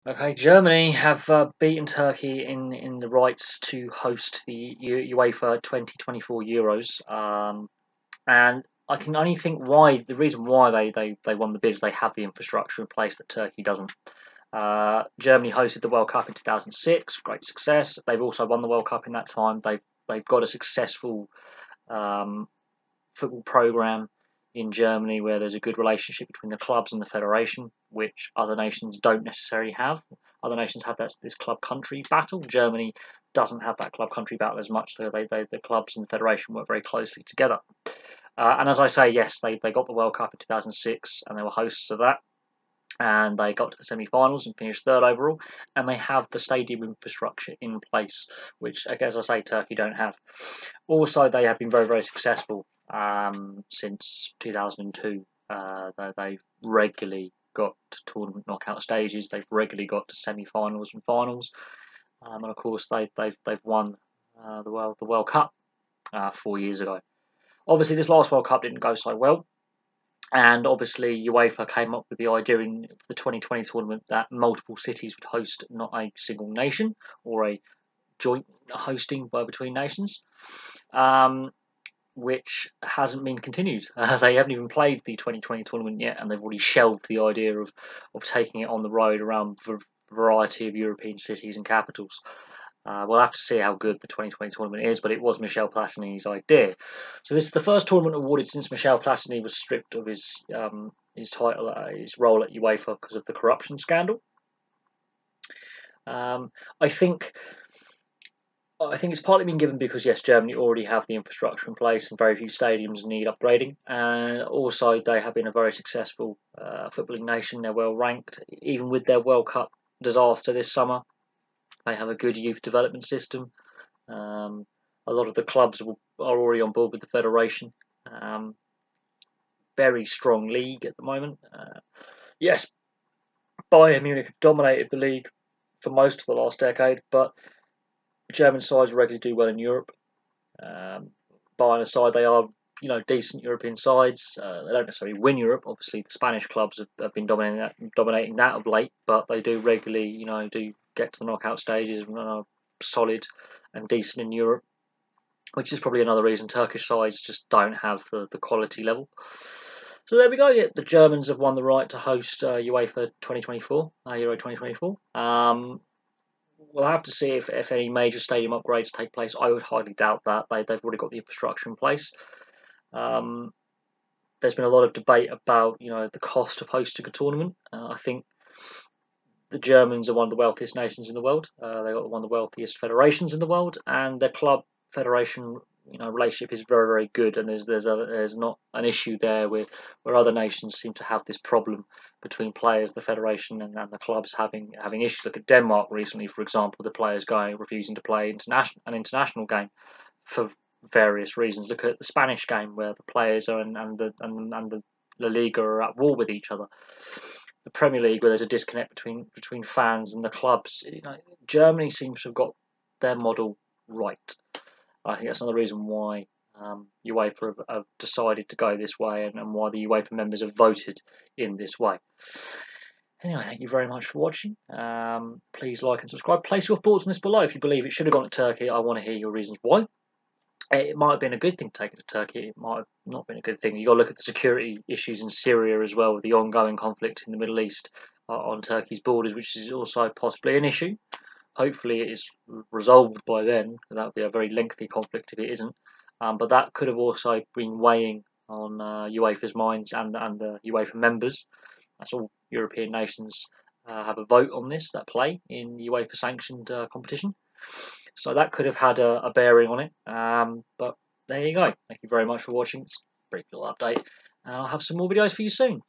Okay, Germany have beaten Turkey in the rights to host the UEFA 2024 Euros, and I can only think why the reason why they won the bid is they have the infrastructure in place that Turkey doesn't. Germany hosted the World Cup in 2006, great success. They've also won the World Cup in that time. They've got a successful um, football program in Germany where there's a good relationship between the clubs and the federation, which other nations don't necessarily have. Other nations have this club country battle. Germany doesn't have that club country battle as much, so the clubs and the federation work very closely together. And as I say, yes, they got the World Cup in 2006 and they were hosts of that. And they got to the semi-finals and finished third overall. And they have the stadium infrastructure in place, which, as I say, Turkey don't have. Also, they have been very, very successful since 2002. They've regularly got to tournament knockout stages. They've regularly got to semi-finals and finals. And of course, they've won the World Cup 4 years ago. Obviously, this last World Cup didn't go so well. And obviously, UEFA came up with the idea in the 2020 tournament that multiple cities would host not a single nation or a joint hosting between nations, which hasn't been continued. They haven't even played the 2020 tournament yet, and they've already shelved the idea of taking it on the road around a variety of European cities and capitals. We'll have to see how good the 2020 tournament is, but it was Michel Platini's idea. So this is the first tournament awarded since Michel Platini was stripped of his title, his role at UEFA because of the corruption scandal. I think it's partly been given because yes, Germany already have the infrastructure in place, and very few stadiums need upgrading. And also, they have been a very successful footballing nation. They're well ranked, even with their World Cup disaster this summer. They have a good youth development system. A lot of the clubs are already on board with the federation. Very strong league at the moment. Yes, Bayern Munich have dominated the league for most of the last decade, but German sides regularly do well in Europe. Bayern aside, they are decent European sides. They don't necessarily win Europe. Obviously, the Spanish clubs have been dominating that of late, but they do regularly do get to the knockout stages and are solid and decent in Europe, which is probably another reason Turkish sides just don't have the quality level. So there we go. Yeah, the Germans have won the right to host UEFA 2024, Euro 2024. We'll have to see if any major stadium upgrades take place. I would highly doubt that. They've already got the infrastructure in place. There's been a lot of debate about the cost of hosting a tournament. I think the Germans are one of the wealthiest nations in the world. They've got one of the wealthiest federations in the world, and their club federation relationship is very, very good. And there's not an issue there where other nations seem to have this problem between players, the federation, and the clubs having issues. Look at Denmark recently, for example, the players refusing to play an international game for various reasons. Look at the Spanish game where the players and the La Liga are at war with each other. The Premier League, where there's a disconnect between fans and the clubs. Germany seems to have got their model right. I think that's another reason why UEFA have decided to go this way, and why the UEFA members have voted in this way. Anyway, thank you very much for watching. Please like and subscribe. Place your thoughts on this below. If you believe it should have gone to Turkey, I want to hear your reasons why. It might have been a good thing to take it to Turkey. It might have not been a good thing. You've got to look at the security issues in Syria as well, with the ongoing conflict in the Middle East on Turkey's borders, which is also possibly an issue. Hopefully it is resolved by then. That would be a very lengthy conflict if it isn't. But that could have also been weighing on UEFA's minds and the UEFA members. That's all European nations have a vote on this that play in UEFA sanctioned competition. So that could have had a bearing on it. But there you go. Thank you very much for watching. It's a brief little update. And I'll have some more videos for you soon.